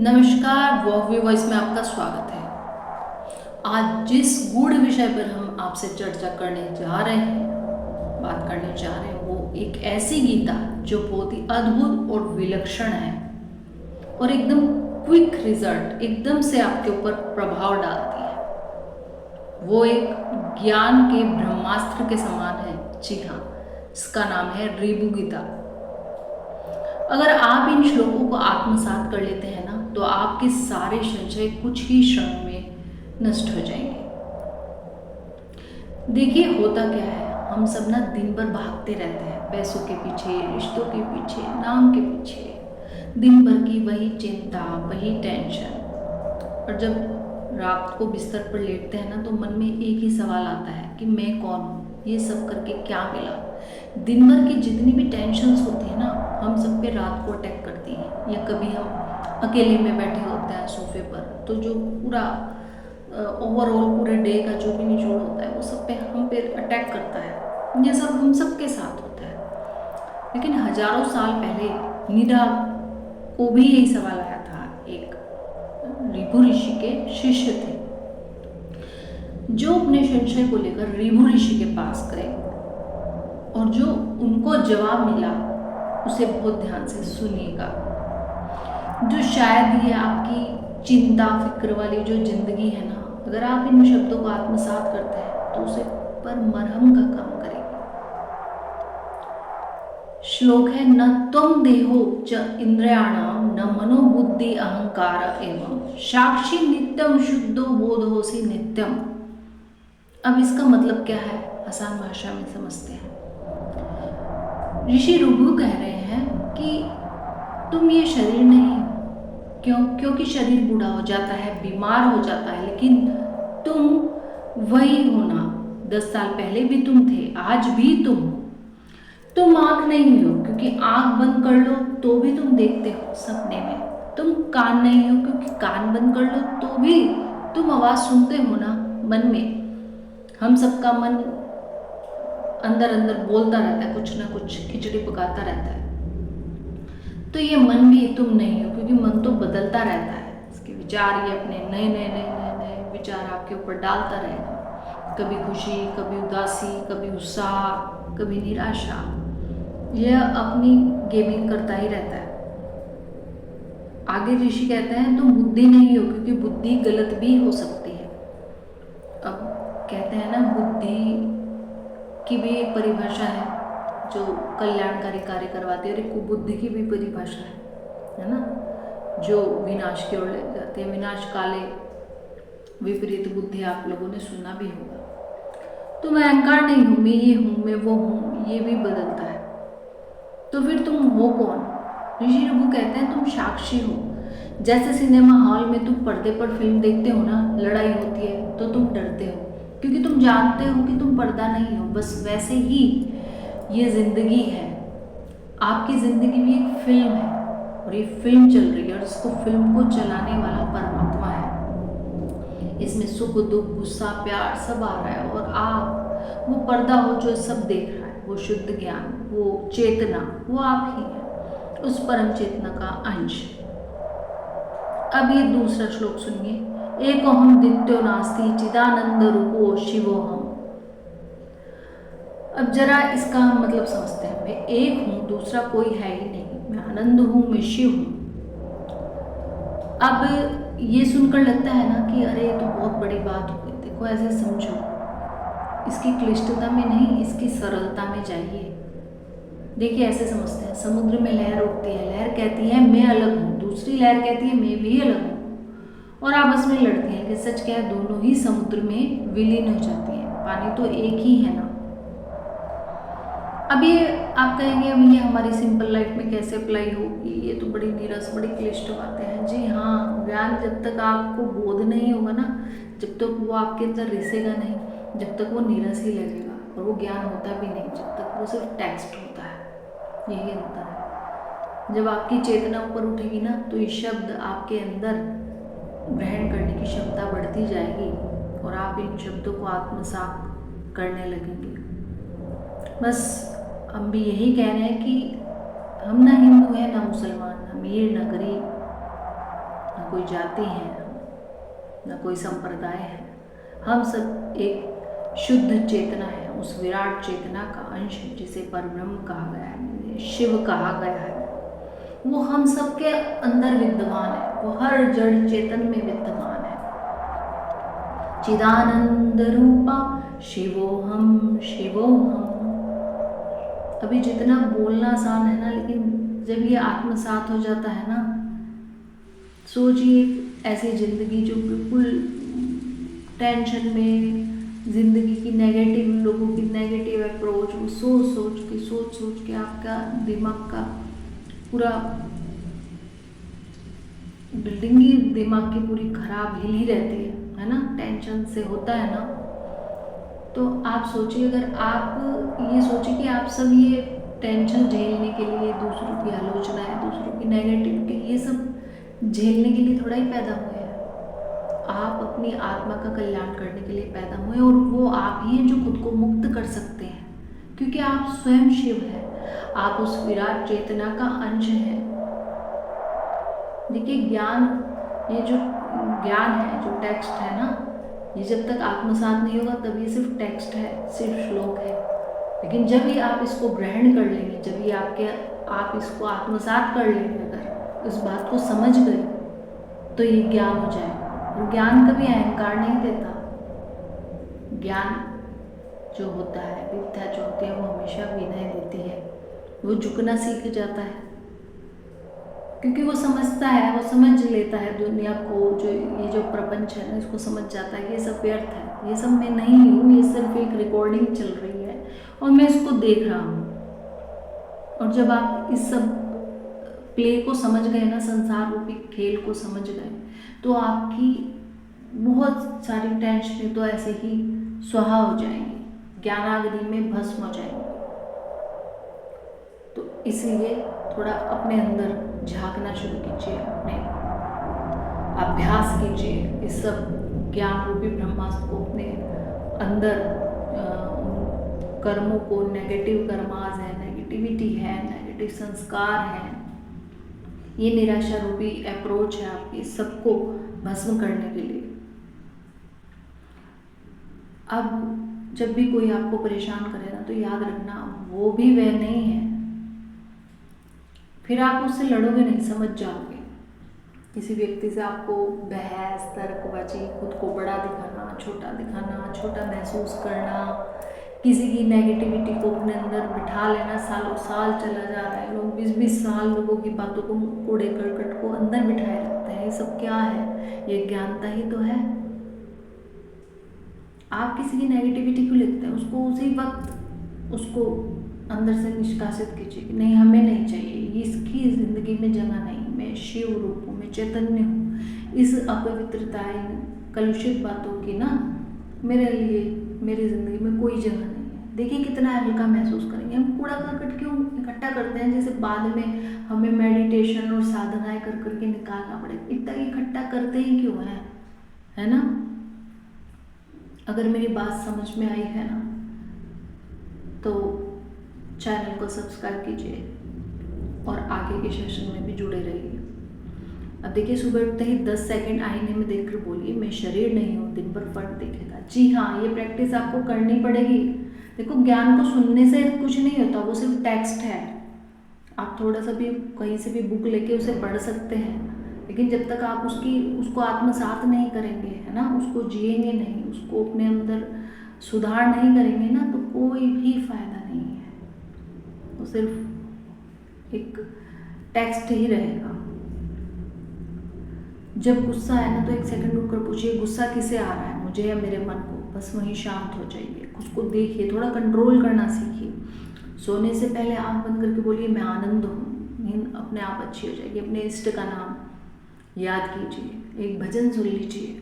नमस्कार, walkway voice में आपका स्वागत है। आज जिस गूढ़ विषय पर हम आपसे चर्चा करने जा रहे हैं, बात करने जा रहे हैं, वो एक ऐसी गीता जो बहुत ही अद्भुत और विलक्षण है और एकदम क्विक रिजल्ट, एकदम से आपके ऊपर प्रभाव डालती है। वो एक ज्ञान के ब्रह्मास्त्र के समान है। जी हाँ, इसका नाम है ऋभु गीता। अगर आप इन श्लोकों को आत्मसात कर लेते हैं ना, तो आपके सारे संशय कुछ ही क्षण में नष्ट हो जाएंगे। देखिए, होता क्या है, हम सब ना दिन भर भागते रहते हैं, पैसों के पीछे, रिश्तों के पीछे, नाम के पीछे, दिन भर की वही चिंता, वही टेंशन। और जब रात को बिस्तर पर लेटते हैं ना, तो मन में एक ही सवाल आता है कि मैं कौन हूँ, ये सब करके क्या मिला। दिन भर की जितनी भी टेंशन्स होती है ना, हम सब पे रात को अटैक करती हैं। या कभी हम अकेले में बैठे होते हैं सोफे पर, तो जो पूरा ओवरऑल पूरे डे का जो भी निचोड़ होता है, वो सब पे हम पे अटैक करता है। ये सब हम सब के साथ होता है। लेकिन हजारों साल पहले नीरा को भी यही सवाल आया था। एक ऋभु ऋषि के शिष्य थे जो अपने संशय को लेकर ऋभु ऋषि के पास गए, और जो उनको जवाब मिला उसे बहुत ध्यान से सुनिएगा। जो शायद ये आपकी चिंता फिक्र वाली जो जिंदगी है ना, अगर आप इन शब्दों को आत्मसात करते हैं तो उसे पर मरहम का काम करेगी। श्लोक है, न त्वं देहो च इंद्रियाणाम न मनो बुद्धि अहंकार एवं साक्षी नित्यम शुद्धो बोधोसी नित्यम। अब इसका मतलब क्या है, आसान भाषा में समझते हैं। ऋषि ऋभु कह रहे हैं कि तुम ये शरीर नहीं हो। क्योंकि शरीर बूढ़ा हो जाता है, बीमार हो जाता है, लेकिन तुम वही हो ना। 10 साल पहले भी तुम थे, आज भी तुम आंख नहीं हो, क्योंकि आंख बंद कर लो तो भी तुम देखते हो सपने में। तुम कान नहीं हो, क्योंकि कान बंद कर लो तो भी तुम आवाज सुनते हो ना मन में। हम सबका मन अंदर अंदर बोलता रहता है, कुछ ना कुछ खिचड़ी पकाता रहता है। तो ये मन भी तुम नहीं हो, क्योंकि मन तो बदलता रहता है। इसके विचार ये अपने नए नए नए नए नए विचार आपके ऊपर डालता रहेगा। कभी खुशी, कभी उदासी, कभी उत्साह, कभी निराशा। यह अपनी गेमिंग करता ही रहता है। आगे ऋषि कहते हैं, तुम बुद्धि नहीं हो, क्योंकि बुद्धि गलत भी हो सकती है। अब कहते हैं ना, बुद्धि की भी एक परिभाषा है जो कल्याणकारी कार्य करवाती है, और एक कुबुद्धि की भी परिभाषा है ना, जो विनाश की ओर ले जाती है। विनाश काले विपरीत बुद्धि आप लोगों ने सुना भी होगा। तो मैं अहंकार नहीं हूँ, मैं ये हूँ, मैं वो हूँ, ये भी बदलता है। तो फिर तुम हो कौन? ऋषि ऋभु कहते हैं, तुम साक्षी हो। जैसे सिनेमा हॉल में तुम पर्दे पर फिल्म देखते हो ना, लड़ाई होती है तो तुम डरते हो, क्योंकि तुम जानते हो कि तुम पर्दा नहीं हो। बस वैसे ही ये जिंदगी है। आपकी जिंदगी भी एक फिल्म है, और ये फिल्म चल रही है, और इसको फिल्म को चलाने वाला परमात्मा है। इसमें सुख दुख गुस्सा प्यार सब आ रहा है, और आप वो पर्दा हो जो सब देख रहा है। वो शुद्ध ज्ञान, वो चेतना, वो आप ही है, उस परम चेतना का अंश। अब ये दूसरा श्लोक सुनिए, एकोहम द्वितीयो नास्ति चिदानंद रूपो शिवोहम। अब जरा इसका मतलब समझते हैं। मैं एक हूँ, दूसरा कोई है ही नहीं। मैं आनंद हूँ, मैं शिव हूँ। अब ये सुनकर लगता है ना कि अरे ये तो बहुत बड़ी बात हो गई। देखो, ऐसे समझो, इसकी क्लिष्टता में नहीं, इसकी सरलता में जाइए। देखिए, ऐसे समझते हैं, समुद्र में लहर उठती है, लहर कहती है मैं अलग हूँ, दूसरी लहर कहती है मैं भी अलग हूँ, और आपस में लड़ती हैं। कि सच क्या है, दोनों ही समुद्र में विलीन हो जाती हैं। पानी तो एक ही है ना। अब ये आप कहेंगे, अब ये हमारी सिंपल लाइफ में कैसे अप्लाई होगी, ये तो बड़ी नीरस, बड़ी क्लिष्ट बातें हैं। जी हाँ, ज्ञान जब तक आपको बोध नहीं होगा ना, जब तक वो आपके अंदर रिसेगा नहीं, जब तक वो नीरस ही लगेगा, और वो ज्ञान होता भी नहीं जब तक वो सिर्फ टेक्स्ट होता है। यही होता है। जब आपकी चेतना ऊपर उठेगी ना, तो ये शब्द आपके अंदर ग्रहण करने की क्षमता बढ़ती जाएगी, और आप इन शब्दों को आत्मसात करने लगेंगे। बस हम भी यही कह रहे हैं कि हम ना हिंदू हैं, ना मुसलमान, ना अमीर, ना गरीब, ना कोई जाति है, ना कोई संप्रदाय है। हम सब एक शुद्ध चेतना है, उस विराट चेतना का अंश है जिसे परब्रह्म कहा गया है, शिव कहा गया है। वो हम सब के अंदर विद्यमान है, वो हर जड़ चेतन में विद्यमान है। चिदानंद रूपा शिवोहम शिवोहम। अभी जितना बोलना आसान है ना, लेकिन जब ये आत्मसात हो जाता है ना, सोचिए ऐसी जिंदगी जो बिल्कुल टेंशन में, जिंदगी की नेगेटिव, लोगों की नेगेटिव अप्रोच, वो सोच सोच के आपका दिमाग का पूरा बिल्डिंग ही दिमाग की पूरी खराब हिली रहती है ना, टेंशन से होता है ना। तो आप सोचिए, अगर आप ये सोचिए कि आप सब ये टेंशन झेलने के लिए, दूसरों की आलोचनाएं, दूसरों की नेगेटिविटी, ये सब झेलने के लिए थोड़ा ही पैदा हुए हैं। आप अपनी आत्मा का कल्याण करने के लिए पैदा हुए, और वो आप ही हैं जो खुद को मुक्त कर सकते हैं, क्योंकि आप स्वयं शिव हैं। आप उस विराट चेतना का अंश हैं। देखिए ज्ञान, ये जो ज्ञान है, जो टेक्स्ट है ना, ये जब तक आत्मसात नहीं होगा तब ये सिर्फ टेक्स्ट है, सिर्फ श्लोक है। लेकिन जब ही आप इसको ग्रहण कर लेंगे, जब ही आप इसको आत्मसात कर लेंगे, अगर इस बात को समझ गए, तो ये ज्ञान हो जाएगा। और ज्ञान कभी अहंकार नहीं देता। ज्ञान जो होता है, विद्या जो होती है, वो हमेशा विनय देती है। वो झुकना सीख जाता है, क्योंकि वो समझता है, वो समझ लेता है दुनिया को, जो ये जो प्रपंच है ना, इसको समझ जाता है कि ये सब व्यर्थ है, ये सब मैं नहीं हूँ, ये सिर्फ एक रिकॉर्डिंग चल रही है और मैं इसको देख रहा हूँ। और जब आप इस सब प्ले को समझ गए ना, संसार रूपी खेल को समझ गए, तो आपकी बहुत सारी टेंशनें तो ऐसे ही स्वाहा हो जाएंगी, ज्ञानाग्नि में भस्म हो जाएंगी। तो इसलिए थोड़ा अपने अंदर झांकना शुरू कीजिए, अपने अभ्यास कीजिए, इस सब ज्ञान रूपी ब्रह्मास्त्र को अपने अंदर, कर्मों को, नेगेटिव कर्माज है, नेगेटिविटी है, नेगेटिव संस्कार है, ये निराशा रूपी अप्रोच है आपकी, सबको भस्म करने के लिए। अब जब भी कोई आपको परेशान करे ना, तो याद रखना वो भी वह नहीं है। फिर आप उससे लड़ोगे नहीं, समझ जाओगे। किसी व्यक्ति से आपको बहस, तर्कबाजी, खुद को बड़ा दिखाना, छोटा महसूस करना, किसी की नेगेटिविटी को अपने अंदर बिठा लेना, सालों साल चला जा रहा है, लोग 20-20 साल लोगों की बातों को, कूड़े करकट को अंदर बिठाए रखते हैं। ये सब क्या है? ये ज्ञानता ही तो है। आप किसी की नेगेटिविटी क्यों लिखते हैं? उसको उसी वक्त उसको अंदर से निष्कासित कीजिए कि नहीं, हमें नहीं चाहिए, इसकी ज़िंदगी में जगह नहीं, मैं शिव रूप हूँ, मैं चैतन्य हूँ। इस अपवित्रता, कलुषित बातों की ना मेरे लिए, मेरी ज़िंदगी में कोई जगह नहीं है। देखिए कितना हल्का महसूस करेंगे। हम कूड़ा करकट क्यों इकट्ठा करते हैं, जैसे बाद में हमें मेडिटेशन और साधनाएं कर करके निकालना पड़े। इतना इकट्ठा करते ही क्यों है ना? अगर मेरी बात समझ में आई है ना, तो चैनल को सब्सक्राइब कीजिए और आगे के सेशन में भी जुड़े रहिए। अब देखिए, सुबह उठते ही 10 सेकंड आईने में देखकर बोलिए, मैं शरीर नहीं हूँ, दिन भर फर्क दिखेगा। जी हाँ, ये प्रैक्टिस आपको करनी पड़ेगी। देखो, ज्ञान को सुनने से कुछ नहीं होता, वो सिर्फ टेक्स्ट है। आप थोड़ा सा भी कहीं से भी बुक लेके उसे पढ़ सकते हैं, लेकिन जब तक आप उसको आत्मसात नहीं करेंगे, है ना, उसको जिएंगे नहीं, उसको अपने अंदर सुधार नहीं करेंगे ना, तो कोई भी फायदा नहीं है। वो सिर्फ एक टेक्स्ट ही रहेगा। जब गुस्सा है ना, तो 1 सेकंड रुक कर पूछिए, गुस्सा किसे आ रहा है, मुझे या मेरे मन को? बस वहीं शांत हो जाइए, खुद को देखिए, थोड़ा कंट्रोल करना सीखिए। सोने से पहले आँख बंद करके बोलिए, मैं आनंद हूँ। नींद अपने आप अच्छी हो जाएगी। अपने इष्ट का नाम याद कीजिए, एक भजन सुन लीजिए,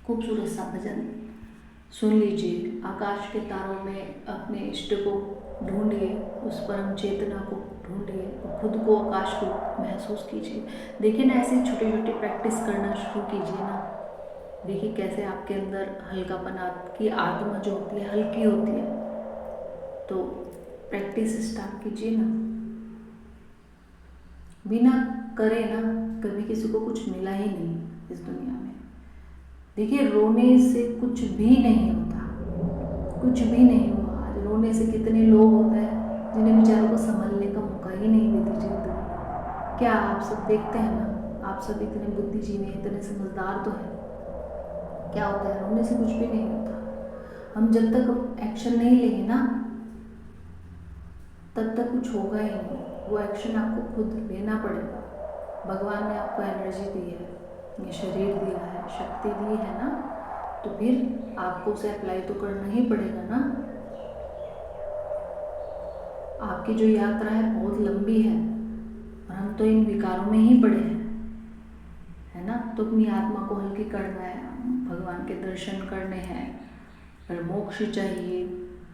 खूबसूरत सा भजन सुन लीजिए। आकाश के तारों में अपने इष्ट को ढूंढिए, उस परम चेतना को ढूंढिए और खुद को आकाश को महसूस कीजिए। देखिए ना, ऐसे छोटी छोटी प्रैक्टिस करना शुरू कीजिए ना, देखिए कैसे आपके अंदर हल्कापन, आपकी आत्मा जो होती है हल्की होती है। तो प्रैक्टिस स्टार्ट कीजिए ना। बिना करे ना कभी किसी को कुछ मिला ही नहीं इस दुनिया में। देखिए, रोने से कुछ भी नहीं होता, कुछ भी नहीं हुआ। आज रोने से कितने लोग होते हैं जिन्हें बेचारों को संभलने का मौका ही नहीं देती जिंदगी। क्या आप सब देखते हैं ना, आप सब इतने बुद्धिजीवी हैं, इतने समझदार तो हैं। क्या होता है, रोने से कुछ भी नहीं होता। हम जब तक एक्शन नहीं लेंगे ना तब तक कुछ होगा ही नहीं। वो एक्शन आपको खुद लेना पड़ेगा। भगवान ने आपको एनर्जी दी है, ये शरीर दिया है, शक्ति दी है ना, तो फिर आपको उसे अप्लाई तो करना ही पड़ेगा ना। आपकी जो यात्रा है बहुत लंबी है और हम तो इन विकारों में ही पड़े हैं, है ना। तो अपनी आत्मा को हल्की करना है, भगवान के दर्शन करने हैं। अगर मोक्ष चाहिए,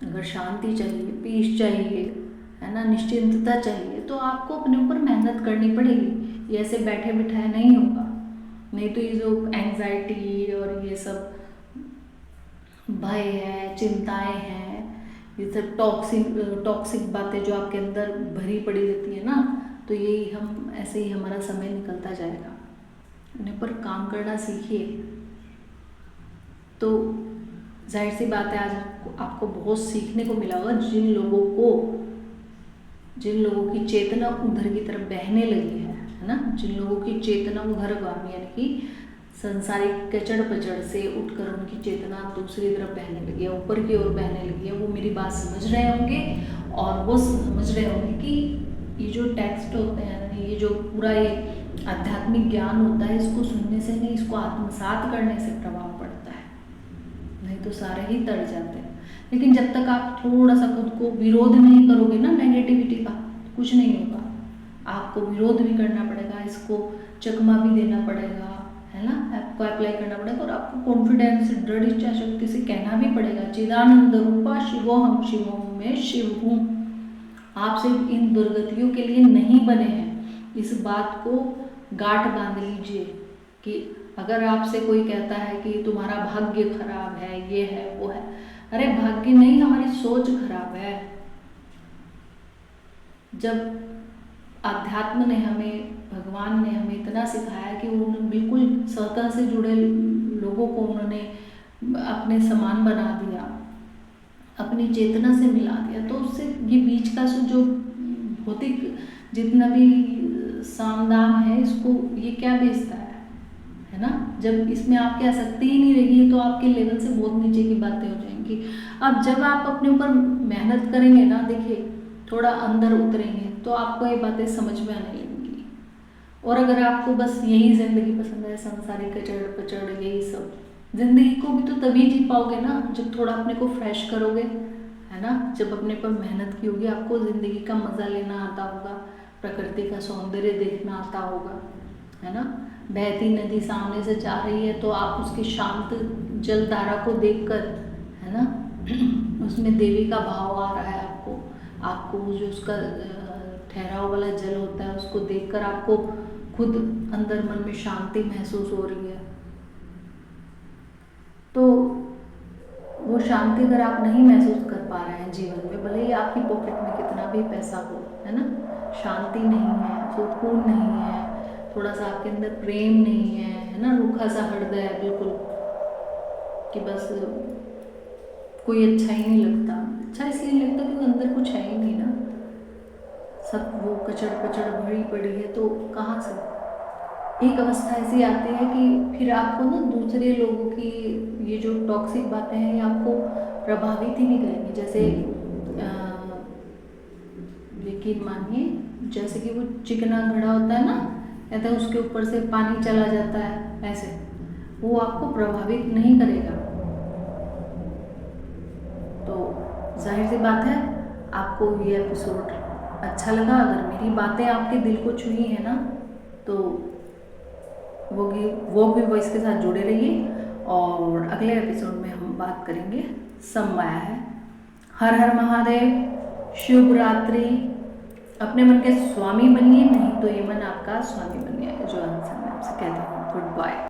अगर शांति चाहिए, पीस चाहिए, है ना, निश्चिंतता चाहिए, तो आपको अपने ऊपर मेहनत करनी पड़ेगी। ये ऐसे बैठे बिठाए नहीं होगा। नहीं तो ये जो एंजाइटी और ये सब भय है, चिंताएं हैं, ये सब टॉक्सिक बातें जो आपके अंदर भरी पड़ी रहती है ना, तो यही हम ऐसे ही हमारा समय निकलता जाएगा। अपने पर काम करना सीखिए। तो जाहिर सी बात है, आज आपको बहुत सीखने को मिला होगा। जिन लोगों की चेतना उधर की तरफ बहने लगी है ना, जिन लोगों की चेतना उधरगामी यानी कि संसारिक कचड़ पचड़ से उठकर उनकी चेतना दूसरी तरफ बहने लगी है, ऊपर की ओर बहने लगी है, वो मेरी बात समझ रहे होंगे और वो समझ रहे होंगे कि ये जो टेक्स्ट होते हैं, ये जो पूरा ये आध्यात्मिक ज्ञान होता है, इसको सुनने से नहीं, इसको आत्मसात करने से प्रभाव पड़ता है। नहीं तो सारे ही तर जाते हैं। लेकिन जब तक आप थोड़ा सा खुद को विरोध नहीं करोगे ना नेगेटिविटी का, कुछ नहीं होगा। आपको विरोध भी करना पड़ेगा, इसको चकमा भी देना पड़ेगा, है ना, आपको अप्लाई करना पड़ेगा और आपको कॉन्फिडेंस, दृढ़ इच्छा शक्ति से कहना भी पड़ेगा, चिदानंद रूपा शिवोहम शिवोहम में शिव हूँ। आप सिर्फ इन दुर्गतियों के लिए नहीं बने हैं। इस बात को गांठ बांध लीजिए कि अगर आपसे कोई कहता है कि तुम्हारा भाग्य खराब है, ये है, वो है, अरे भाग्य नहीं, हमारी सोच खराब है। जब आध्यात्म ने हमें, भगवान ने हमें इतना सिखाया कि उन्होंने बिल्कुल स्वतः से जुड़े लोगों को उन्होंने अपने समान बना दिया, अपनी चेतना से मिला दिया, तो उससे ये बीच का जो भौतिक जितना भी साम दाम है, इसको ये क्या बेचता है ना। जब इसमें आपकी आसक्ति ही नहीं रहेगी तो आपके लेवल से बहुत नीचे की बातें हो जाएंगी। अब जब आप अपने ऊपर मेहनत करेंगे ना, देखिए थोड़ा अंदर उतरेंगे तो आपको ये बातें समझ में आने लगेंगी। और अगर आपको बस यही जिंदगी पसंद है, संसारिक कचड़ पचड़ यही सब, जिंदगी को भी तो तभी जी पाओगे ना जब थोड़ा अपने को फ्रेश करोगे, है ना। जब अपने पर मेहनत की होगी, आपको जिंदगी का मजा लेना आता होगा, प्रकृति का सौंदर्य देखना आता होगा, है ना। बहती नदी सामने से जा रही है तो आप उसकी शांत जल धारा को देखकर, है ना, उसमें देवी का भाव आ रहा है आपको जो उसका ठहराव वाला जल होता है उसको देखकर आपको खुद अंदर मन में शांति महसूस हो रही है। तो वो शांति अगर आप नहीं महसूस कर पा रहे हैं जीवन में, भले ही आपकी पॉकेट में कितना भी पैसा हो, है ना, शांति नहीं है, सुकून नहीं है, थोड़ा सा आपके अंदर प्रेम नहीं है ना, रूखा सा हृदय है बिल्कुल कि बस कोई अच्छा ही नहीं लगता। अच्छा इसलिए नहीं लगता क्योंकि अंदर कुछ है ही नहीं ना, सब वो कचड़ पचड़ भरी पड़ी है। तो कहाँ से एक अवस्था ऐसी आती है कि फिर आपको ना दूसरे लोगों की ये जो टॉक्सिक बातें हैं ये आपको प्रभावित ही नहीं करेंगी। जैसे यकीन मानिए, जैसे कि वो चिकना घड़ा होता है ना, कहते हैं उसके ऊपर से पानी चला जाता है, ऐसे वो आपको प्रभावित नहीं करेगा। तो जाहिर सी बात है आपको ये एपिसोड अच्छा लगा। अगर मेरी बातें आपके दिल को छुई है ना, तो वो भी वॉइस के साथ जुड़े रहिए और अगले एपिसोड में हम बात करेंगे समवाया है। हर हर महादेव, शुभ रात्रि। अपने मन के स्वामी बनिए, नहीं तो ये मन आपका स्वामी बन जाएगा। जो आंसर मैं आपसे कहती हूँ, गुड बाय।